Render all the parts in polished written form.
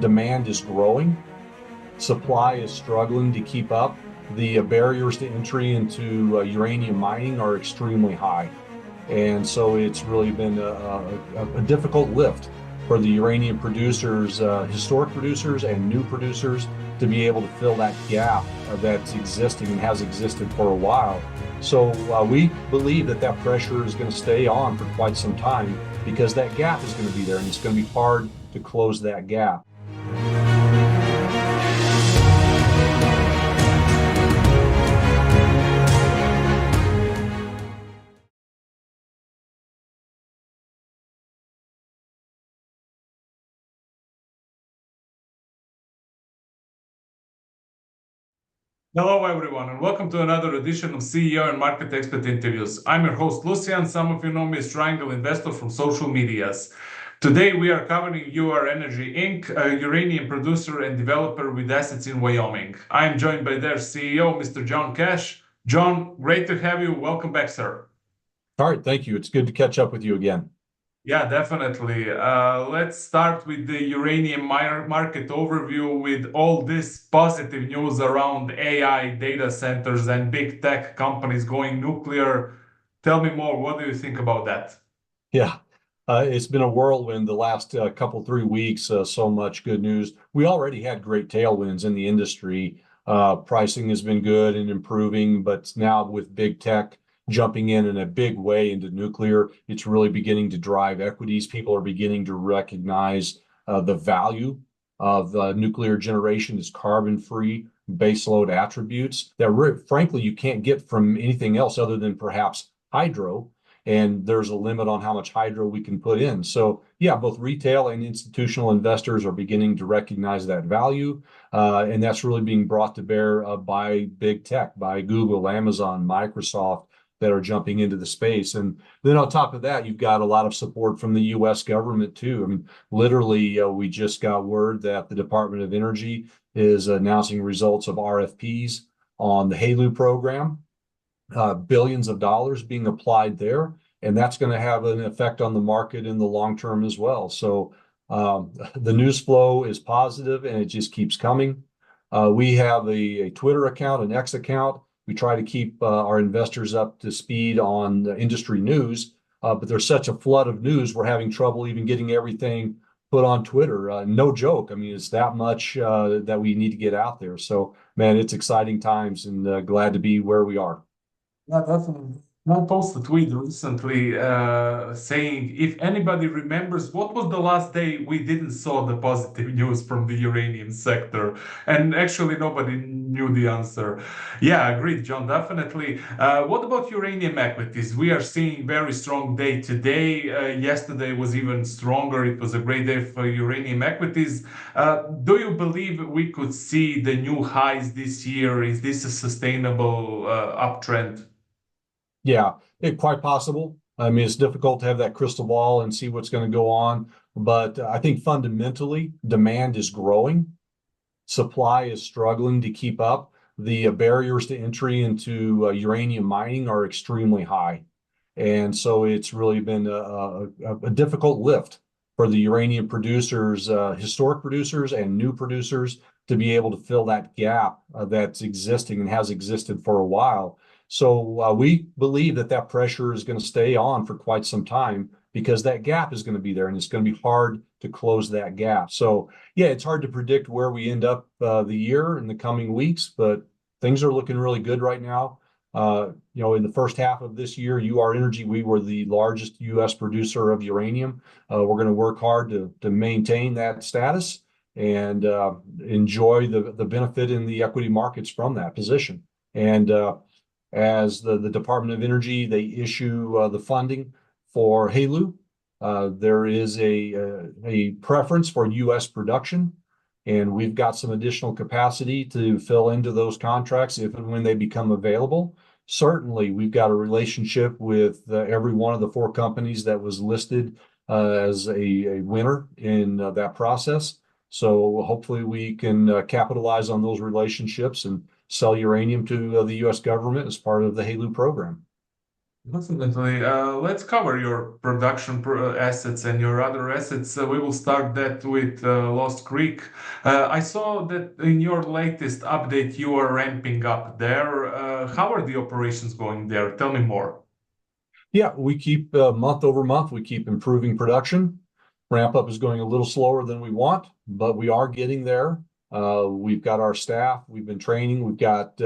demand is growing, supply is struggling to keep up. The barriers to entry into uranium mining are extremely high. And so it's really been a difficult lift for the uranium producers, historic producers and new producers, to be able to fill that gap that's existing and has existed for a while. So we believe that that pressure is going to stay on for quite some time because that gap is going to be there and it's going to be hard to close that gap. Hello, everyone, and welcome to another edition of CEO and Market Expert Interviews. I'm your host, Lucian. Some of you know me as Triangle Investor from social medias. Today, we are covering UR Energy Inc., a uranium producer and developer with assets in Wyoming. I am joined by their CEO, Mr. John Cash. John, great to have you. Welcome back, sir. All right, thank you. It's good to catch up with you again. Yeah, definitely. Let's start with the uranium market overview with all this positive news around AI data centers and big tech companies going nuclear. Tell me more. What do you think about that? Yeah, it's been a whirlwind the last couple, 3 weeks. So much good news. We already had great tailwinds in the industry. Pricing has been good and improving, but now with big tech jumping in a big way into nuclear, it's really beginning to drive equities. People are beginning to recognize the value of nuclear generation as carbon-free baseload attributes that frankly you can't get from anything else other than perhaps hydro, and there's a limit on how much hydro we can put in. So yeah, both retail and institutional investors are beginning to recognize that value, and that's really being brought to bear by big tech, by Google, Amazon, Microsoft, that are jumping into the space. And then on top of that, you've got a lot of support from the U.S. government too. I mean, literally, we just got word that the Department of Energy is announcing results of RFPs on the HALEU program, billions of dollars being applied there, and that's going to have an effect on the market in the long term as well. So the news flow is positive, and it just keeps coming. We have a Twitter account, an X account. We try to keep our investors up to speed on the industry news, but there's such a flood of news, we're having trouble even getting everything put on Twitter. No joke. I mean, it's that much that we need to get out there. So, man, it's exciting times, and glad to be where we are. Yeah, definitely. I posted a tweet recently saying, if anybody remembers, what was the last day we didn't saw the positive news from the uranium sector? And actually, nobody knew the answer. Yeah, agreed, John, definitely. What about uranium equities? We are seeing very strong day today. Yesterday was even stronger. It was a great day for uranium equities. Do you believe we could see the new highs this year? Is this a sustainable uptrend? Yeah, quite possible. I mean, it's difficult to have that crystal ball and see what's going to go on, but I think fundamentally demand is growing. Supply is struggling to keep up. The barriers to entry into uranium mining are extremely high. And so it's really been a difficult lift for the uranium producers, historic producers and new producers, to be able to fill that gap that's existing and has existed for a while. So we believe that that pressure is going to stay on for quite some time because that gap is going to be there and it's going to be hard to close that gap. So yeah, it's hard to predict where we end up the year in the coming weeks, but things are looking really good right now. In the first half of this year, UR Energy, we were the largest U.S. producer of uranium. We're going to work hard to maintain that status and enjoy the benefit in the equity markets from that position. And as the Department of Energy, they issue the funding for HALEU. There is a preference for U.S. production, and we've got some additional capacity to fill into those contracts if and when they become available. Certainly, we've got a relationship with every one of the 4 companies that was listed as a winner in that process. So hopefully we can capitalize on those relationships and sell uranium to the U.S. government as part of the HALEU program. Definitely. Let's cover your production assets and your other assets. We will start that with Lost Creek. I saw that in your latest update you are ramping up there. How are the operations going there? Tell me more. Yeah, we keep month over month, we keep improving production. Ramp up is going a little slower than we want, but we are getting there. We've got our staff, we've been training. We've got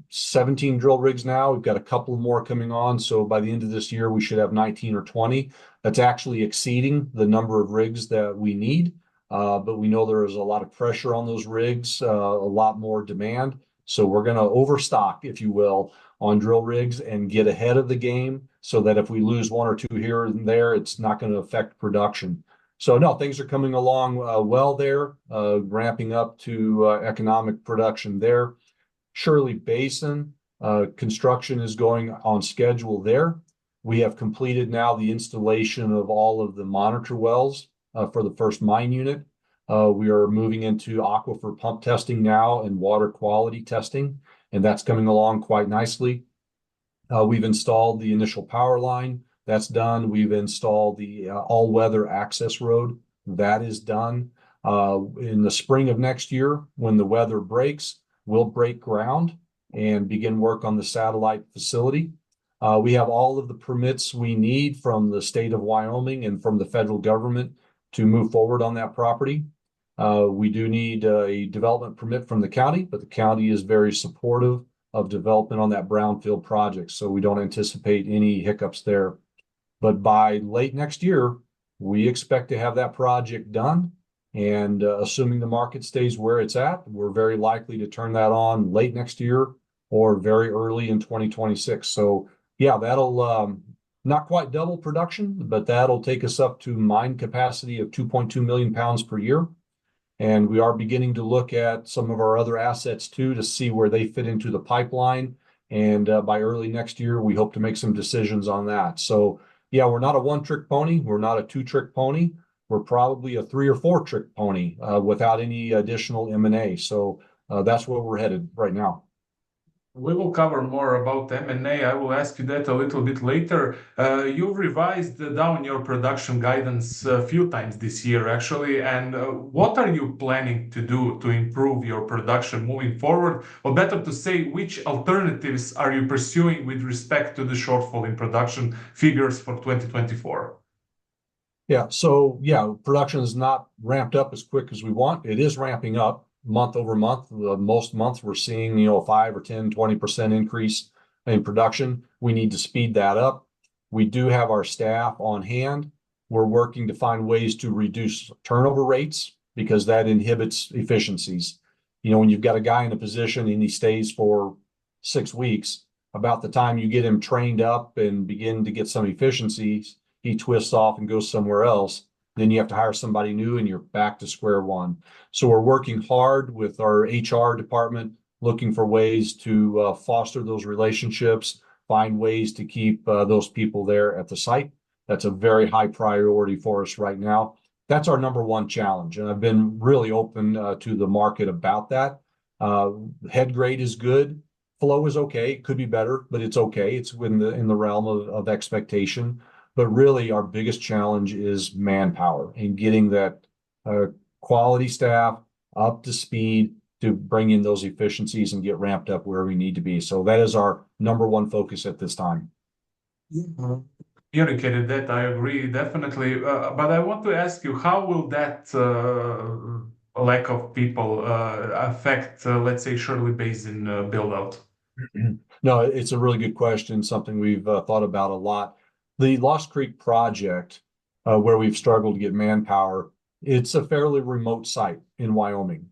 17 drill rigs now. We've got a couple more coming on. So by the end of this year, we should have 19 or 20. That's actually exceeding the number of rigs that we need. But we know there is a lot of pressure on those rigs, a lot more demand. So we're going to overstock, if you will, on drill rigs and get ahead of the game so that if we lose one or two here and there, it's not going to affect production. So no, things are coming along well there, ramping up to economic production there. Shirley Basin, construction is going on schedule there. We have completed now the installation of all of the monitor wells for the first mine unit. We are moving into aquifer pump testing now and water quality testing, and that's coming along quite nicely. We've installed the initial power line. That's done. We've installed the all-weather access road. That is done. In the spring of next year, when the weather breaks, we'll break ground and begin work on the satellite facility. We have all of the permits we need from the state of Wyoming and from the federal government to move forward on that property. We do need a development permit from the county, but the county is very supportive of development on that brownfield project, so we don't anticipate any hiccups there. But by late next year, we expect to have that project done. And assuming the market stays where it's at, we're very likely to turn that on late next year or very early in 2026. So yeah, that'll not quite double production, but that'll take us up to mine capacity of 2.2 million pounds per year. And we are beginning to look at some of our other assets too to see where they fit into the pipeline. And by early next year, we hope to make some decisions on that. So yeah, we're not a one-trick pony. We're not a two-trick pony. We're probably a three or four-trick pony without any additional M&A. So that's where we're headed right now. We will cover more about M&A. I will ask you that a little bit later. You've revised down your production guidance a few times this year, actually. And what are you planning to do to improve your production moving forward? Or better to say, which alternatives are you pursuing with respect to the shortfall in production figures for 2024? Yeah, so yeah, production is not ramped up as quick as we want. It is ramping up month over month. Most months we're seeing, 5 or 10, 20% increase in production. We need to speed that up. We do have our staff on hand. We're working to find ways to reduce turnover rates because that inhibits efficiencies. When you've got a guy in a position and he stays for 6 weeks, about the time you get him trained up and begin to get some efficiencies, he twists off and goes somewhere else. Then you have to hire somebody new and you're back to square one. So we're working hard with our HR department, looking for ways to foster those relationships, find ways to keep those people there at the site. That's a very high priority for us right now. That's our number one challenge. And I've been really open to the market about that. Head grade is good. Flow is okay. It could be better, but it's okay. It's in the realm of expectation. But really, our biggest challenge is manpower and getting that quality staff up to speed to bring in those efficiencies and get ramped up where we need to be. So that is our number one focus at this time. Communicated that, I agree, definitely. But I want to ask you, how will that lack of people affect, let's say, Shirley Basin build out? No, it's a really good question, something we've thought about a lot. The Lost Creek project, where we've struggled to get manpower, it's a fairly remote site in Wyoming.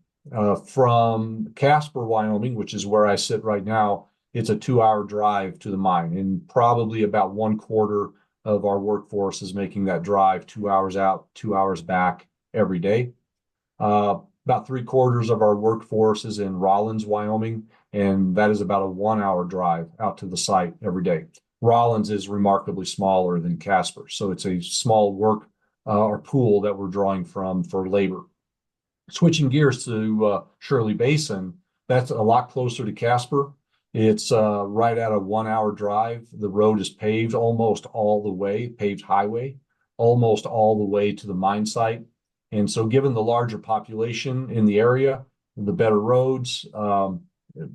From Casper, Wyoming, which is where I sit right now, it's a 2-hour drive to the mine, and probably about 1/4 of our workforce is making that drive 2 hours out, 2 hours back every day. About 3/4 of our workforce is in Rawlins, Wyoming, and that is about a 1-hour drive out to the site every day. Rawlins is remarkably smaller than Casper, so it's a small work or pool that we're drawing from for labor. Switching gears to Shirley Basin, that's a lot closer to Casper. It's right at a 1 hour drive. The road is paved almost all the way, paved highway, almost all the way to the mine site. And so given the larger population in the area, the better roads, a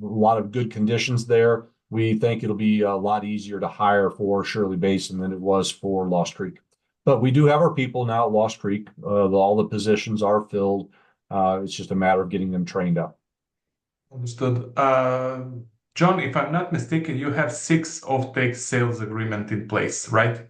lot of good conditions there, we think it'll be a lot easier to hire for Shirley Basin than it was for Lost Creek. But we do have our people now at Lost Creek. All the positions are filled. It's just a matter of getting them trained up. Understood. John, if I'm not mistaken, you have 6 offtake sales agreement in place, right?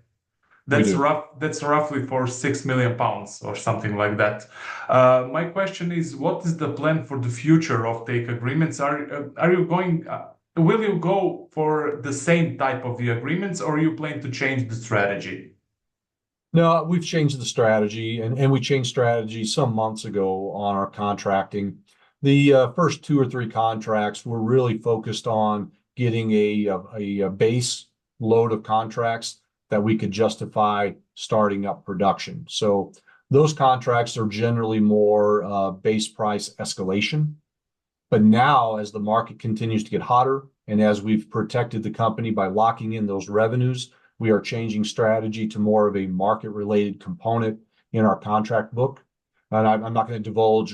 We do. That's roughly for 6 million pounds or something like that. My question is, what is the plan for the future offtake agreements? Are you going? Will you go for the same type of the agreements, or you plan to change the strategy? No, we've changed the strategy, and we changed strategy some months ago on our contracting. The first 2 or 3 contracts were really focused on getting a base load of contracts that we could justify starting up production. So those contracts are generally more base price escalation. But now, as the market continues to get hotter, and as we've protected the company by locking in those revenues, we are changing strategy to more of a market-related component in our contract book. And I'm not going to divulge,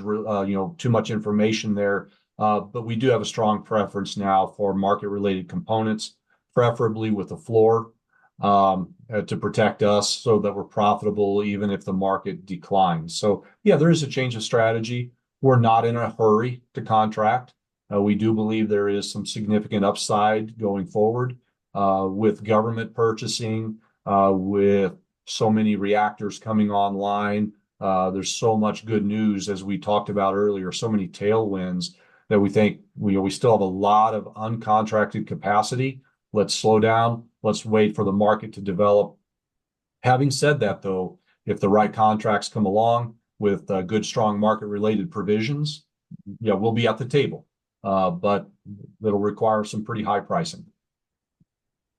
too much information there, but we do have a strong preference now for market-related components, preferably with a floor, to protect us so that we're profitable even if the market declines. So yeah, there is a change of strategy. We're not in a hurry to contract. We do believe there is some significant upside going forward with government purchasing, with so many reactors coming online. There's so much good news, as we talked about earlier, so many tailwinds that we think we still have a lot of uncontracted capacity. Let's slow down. Let's wait for the market to develop. Having said that, though, if the right contracts come along with good, strong market-related provisions, yeah, we'll be at the table, but it'll require some pretty high pricing.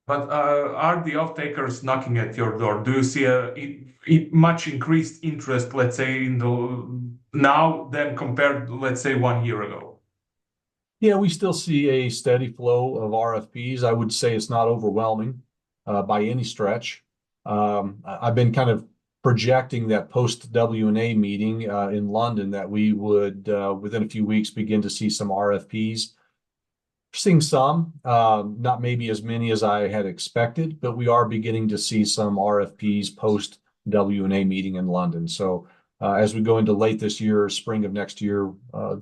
But are the off-takers knocking at your door? Do you see a much increased interest, let's say, in the now than compared, let's say, 1 year ago? Yeah, we still see a steady flow of RFPs. I would say it's not overwhelming by any stretch. I've been kind of projecting that post WNA meeting in London that we would, within a few weeks, begin to see some RFPs. Seeing some, not maybe as many as I had expected, but we are beginning to see some RFPs post WNA meeting in London. So as we go into late this year, spring of next year,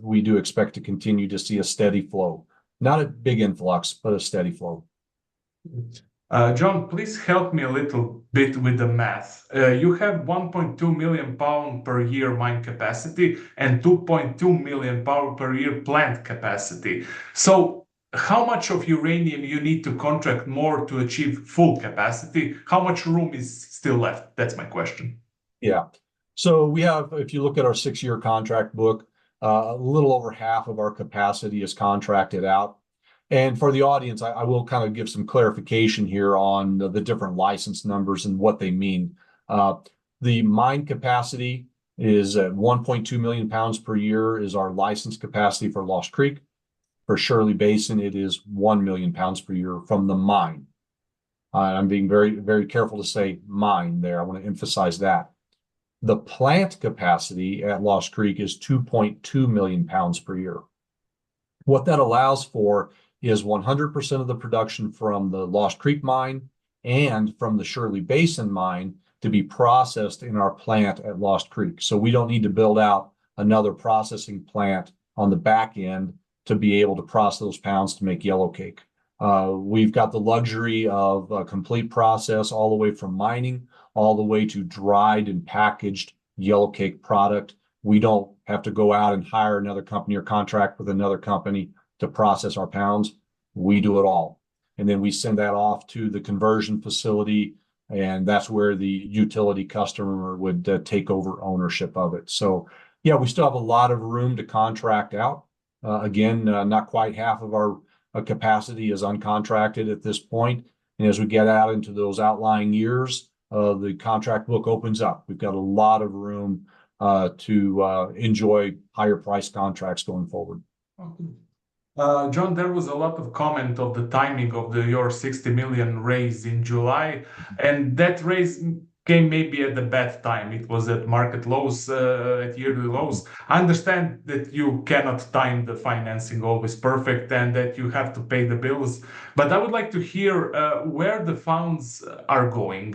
we do expect to continue to see a steady flow. Not a big influx, but a steady flow. John, please help me a little bit with the math. You have 1.2 million pound per year mine capacity and 2.2 million pound per year plant capacity. So how much of uranium you need to contract more to achieve full capacity? How much room is still left? That's my question. Yeah. So we have, if you look at our 6-year contract book, a little over half of our capacity is contracted out. And for the audience, I will kind of give some clarification here on the different license numbers and what they mean. The mine capacity is at 1.2 million pounds per year is our license capacity for Lost Creek. For Shirley Basin, it is 1 million pounds per year from the mine. I'm being very, very careful to say mine there. I want to emphasize that. The plant capacity at Lost Creek is 2.2 million pounds per year. What that allows for is 100% of the production from the Lost Creek mine and from the Shirley Basin mine to be processed in our plant at Lost Creek. So we don't need to build out another processing plant on the back end to be able to process those pounds to make yellow cake. We've got the luxury of a complete process all the way from mining all the way to dried and packaged yellow cake product. We don't have to go out and hire another company or contract with another company to process our pounds. We do it all. And then we send that off to the conversion facility, and that's where the utility customer would take over ownership of it. So yeah, we still have a lot of room to contract out. Again, not quite half of our capacity is uncontracted at this point. And as we get out into those outlying years, the contract book opens up. We've got a lot of room to enjoy higher price contracts going forward. Okay. John, there was a lot of comment of the timing of your 60 million raise in July, and that raise came maybe at the bad time. It was at market lows, at yearly lows. I understand that you cannot time the financing always perfect and that you have to pay the bills, but I would like to hear where the funds are going.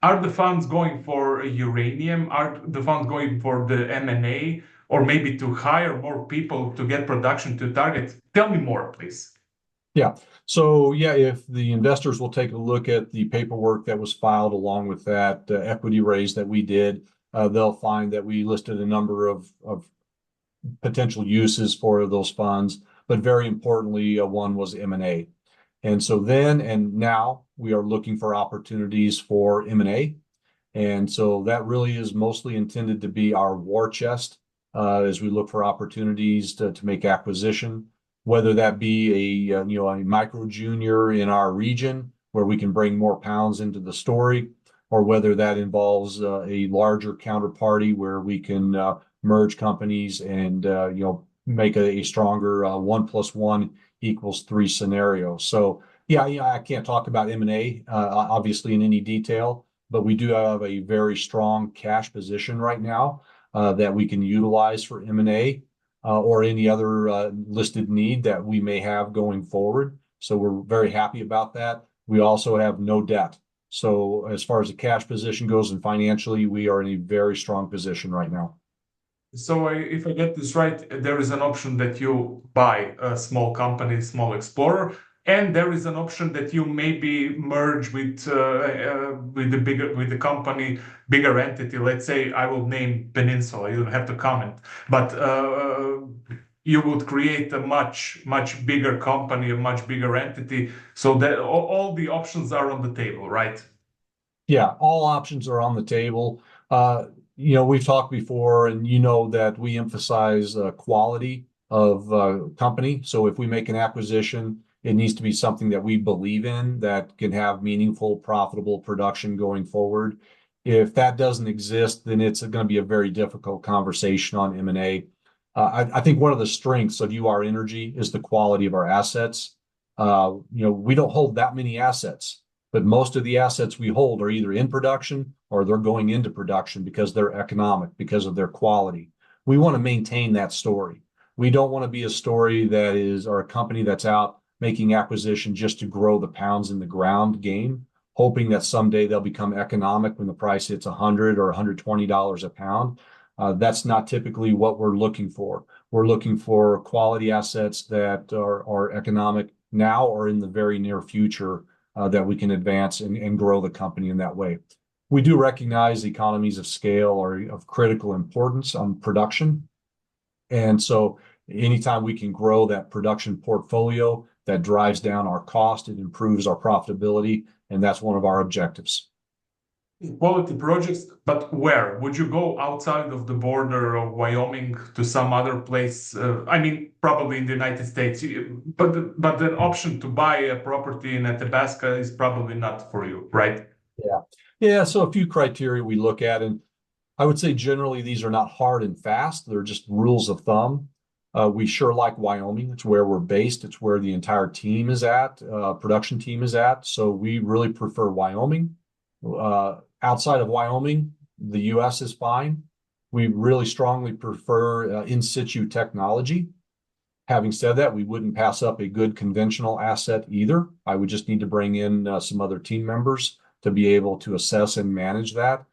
Are the funds going for uranium? Are the funds going for the M&A, or maybe to hire more people to get production to target? Tell me more, please. Yeah. So yeah, if the investors will take a look at the paperwork that was filed along with that equity raise that we did, they'll find that we listed a number of potential uses for those funds, but very importantly, one was M&A. And so then and now we are looking for opportunities for M&A. And so that really is mostly intended to be our war chest as we look for opportunities to make acquisition, whether that be a micro junior in our region where we can bring more pounds into the story, or whether that involves a larger counterparty where we can merge companies and make a stronger 1+1 = 3 scenario. So yeah, I can't talk about M&A obviously in any detail, but we do have a very strong cash position right now that we can utilize for M&A or any other listed need that we may have going forward. So we're very happy about that. We also have no debt. So as far as the cash position goes and financially, we are in a very strong position right now. So if I get this right, there is an option that you buy a small company, small explorer, and there is an option that you maybe merge with the company, bigger entity. Let's say I will name Peninsula. You don't have to comment, but you would create a much bigger company, a much bigger entity. So that all the options are on the table, right? Yeah, all options are on the table. We've talked before, and that we emphasize quality of company. So if we make an acquisition, it needs to be something that we believe in that can have meaningful, profitable production going forward. If that doesn't exist, then it's going to be a very difficult conversation on M&A. I think one of the strengths of UR Energy is the quality of our assets. We don't hold that many assets, but most of the assets we hold are either in production or they're going into production because they're economic, because of their quality. We want to maintain that story. We don't want to be a story that is, or a company that's out making acquisition just to grow the pounds in the ground game, hoping that someday they'll become economic when the price hits $100 or $120 a pound. That's not typically what we're looking for. We're looking for quality assets that are economic now or in the very near future that we can advance and grow the company in that way. We do recognize the economies of scale are of critical importance on production. And so anytime we can grow that production portfolio, that drives down our cost, it improves our profitability, and that's one of our objectives. Quality projects, but where? Would you go outside of the border of Wyoming to some other place? I mean, probably in the United States, but the option to buy a property in Athabasca is probably not for you, right? Yeah. Yeah. So a few criteria we look at, and I would say generally these are not hard and fast. They're just rules of thumb. We sure like Wyoming. It's where we're based. It's where the entire team is at, production team is at. So we really prefer Wyoming. Outside of Wyoming, the U.S. is fine. We really strongly prefer in situ technology. Having said that, we wouldn't pass up a good conventional asset either. I would just need to bring in some other team members to be able to assess and manage that.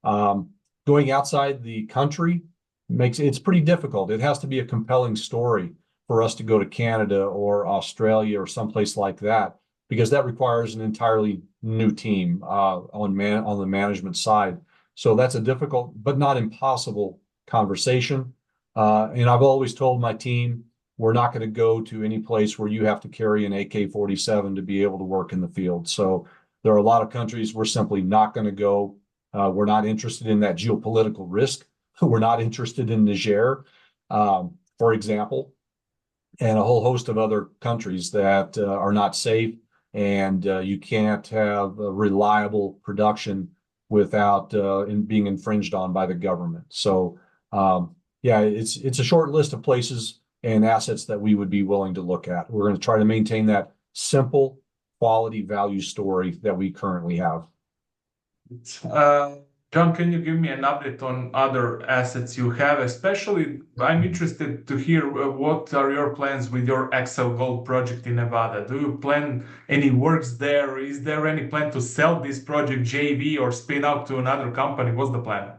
Going outside the country it's pretty difficult. It has to be a compelling story for us to go to Canada or Australia or someplace like that, because that requires an entirely new team on the management side. So that's a difficult but not impossible conversation. And I've always told my team, we're not going to go to any place where you have to carry an AK-47 to be able to work in the field. So there are a lot of countries we're simply not going to go. We're not interested in that geopolitical risk. We're not interested in Niger, for example, and a whole host of other countries that are not safe, and you can't have a reliable production without being infringed on by the government. So yeah, it's a short list of places and assets that we would be willing to look at. We're going to try to maintain that simple quality value story that we currently have. John, can you give me an update on other assets you have? Especially, I'm interested to hear what are your plans with your Excel Gold project in Nevada? Do you plan any works there? Is there any plan to sell this project JV or spin out to another company? What's the plan?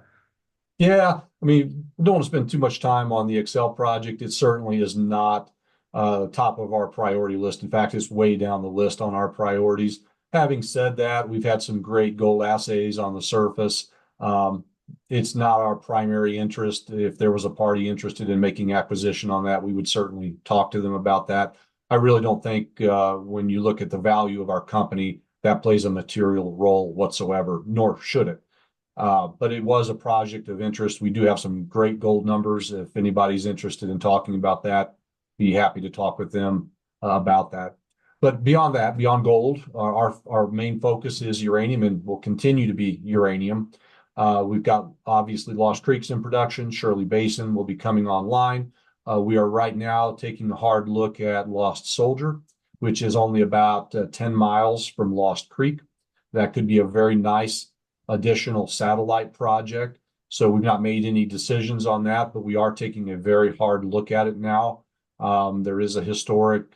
Yeah, I mean, don't want to spend too much time on the Excel project. It certainly is not top of our priority list. In fact, it's way down the list on our priorities. Having said that, we've had some great gold assays on the surface. Um, it's not our primary interest. If there was a party interested in making acquisition on that, we would certainly talk to them about that. I really don't think when you look at the value of our company, that plays a material role whatsoever, nor should it. But it was a project of interest. We do have some great gold numbers. If anybody's interested in talking about that, be happy to talk with them about that. But beyond that, beyond gold, our main focus is uranium and will continue to be uranium. We've got obviously Lost Creek's in production. Shirley Basin will be coming online. We are right now taking a hard look at Lost Soldier, which is only about 10 miles from Lost Creek. That could be a very nice additional satellite project. So we've not made any decisions on that, but we are taking a very hard look at it now. There is a historic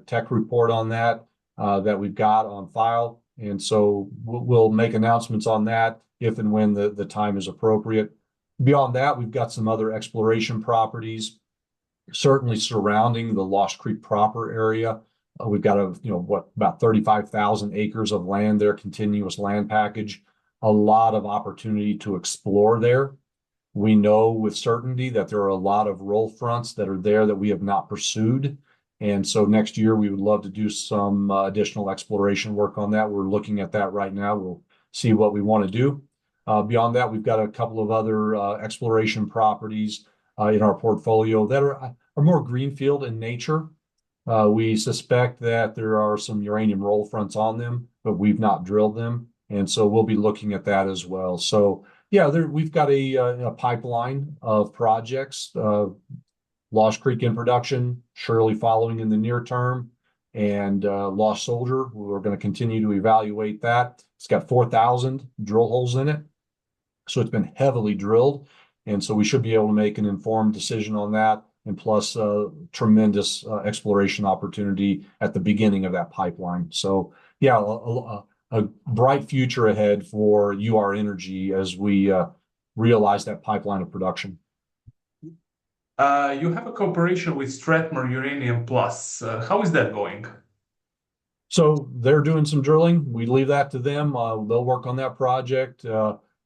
tech report on that that we've got on file. And so we'll make announcements on that if and when the time is appropriate. Beyond that, we've got some other exploration properties, certainly surrounding the Lost Creek proper area. We've got about 35,000 acres of land there, continuous land package, a lot of opportunity to explore there. We know with certainty that there are a lot of roll fronts that are there that we have not pursued. And so next year, we would love to do some additional exploration work on that. We're looking at that right now. We'll see what we want to do. Beyond that, we've got a couple of other exploration properties in our portfolio that are more greenfield in nature. We suspect that there are some uranium roll fronts on them, but we've not drilled them. And so we'll be looking at that as well. So yeah, we've got a pipeline of projects, Lost Creek in production, Shirley following in the near term, and Lost Soldier. We're going to continue to evaluate that. It's got 4,000 drill holes in it. So it's been heavily drilled. And so we should be able to make an informed decision on that. And plus tremendous exploration opportunity at the beginning of that pipeline. So yeah, a bright future ahead for UR Energy as we realize that pipeline of production. You have a cooperation with Stratmore Uranium Plus. How is that going? So they're doing some drilling. We leave that to them. They'll work on that project.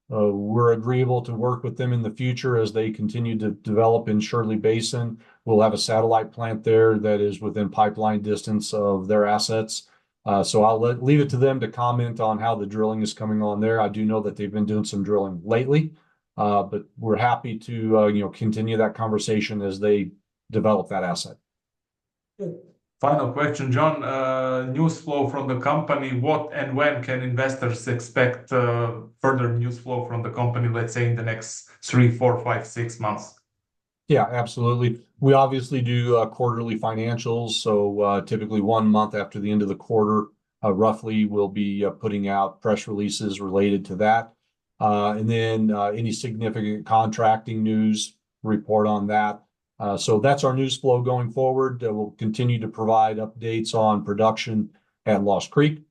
We're agreeable to work with them in the future as they continue to develop in Shirley Basin. We'll have a satellite plant there that is within pipeline distance of their assets. So I'll leave it to them to comment on how the drilling is coming on there. I do know that they've been doing some drilling lately, but we're happy to continue that conversation as they develop that asset. Final question, John. News flow from the company. What and when can investors expect further news flow from the company, let's say in the next 3, 4, 5, 6 months? Yeah, absolutely. We obviously do quarterly financials. So typically 1 month after the end of the quarter, roughly, we'll be putting out press releases related to that. And then any significant contracting news, report on that. So that's our news flow going forward. We'll continue to provide updates on production at Lost Creek,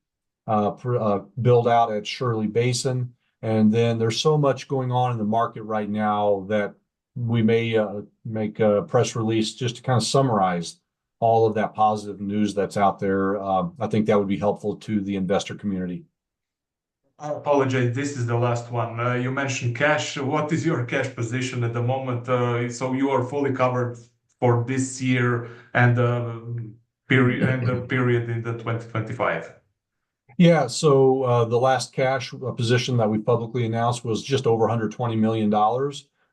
build out at Shirley Basin. And then there's so much going on in the market right now that we may make a press release just to kind of summarize all of that positive news that's out there. I think that would be helpful to the investor community. I apologize. This is the last one. You mentioned cash. What is your cash position at the moment? So you are fully covered for this year and the period in the 2025. Yeah, so the last cash position that we publicly announced was just over $120 million.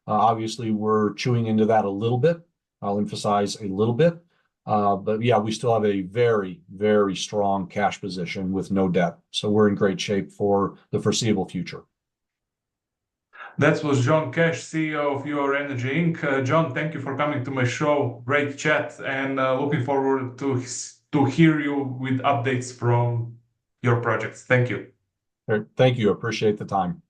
Obviously, we're chewing into that a little bit. I'll emphasize a little bit. But yeah, we still have a very, very strong cash position with no debt. So we're in great shape for the foreseeable future. That was John Cash, CEO of UR Energy Inc. John, thank you for coming to my show. Great chat, and looking forward to hear you with updates from your projects. Thank you. Thank you. Appreciate the time.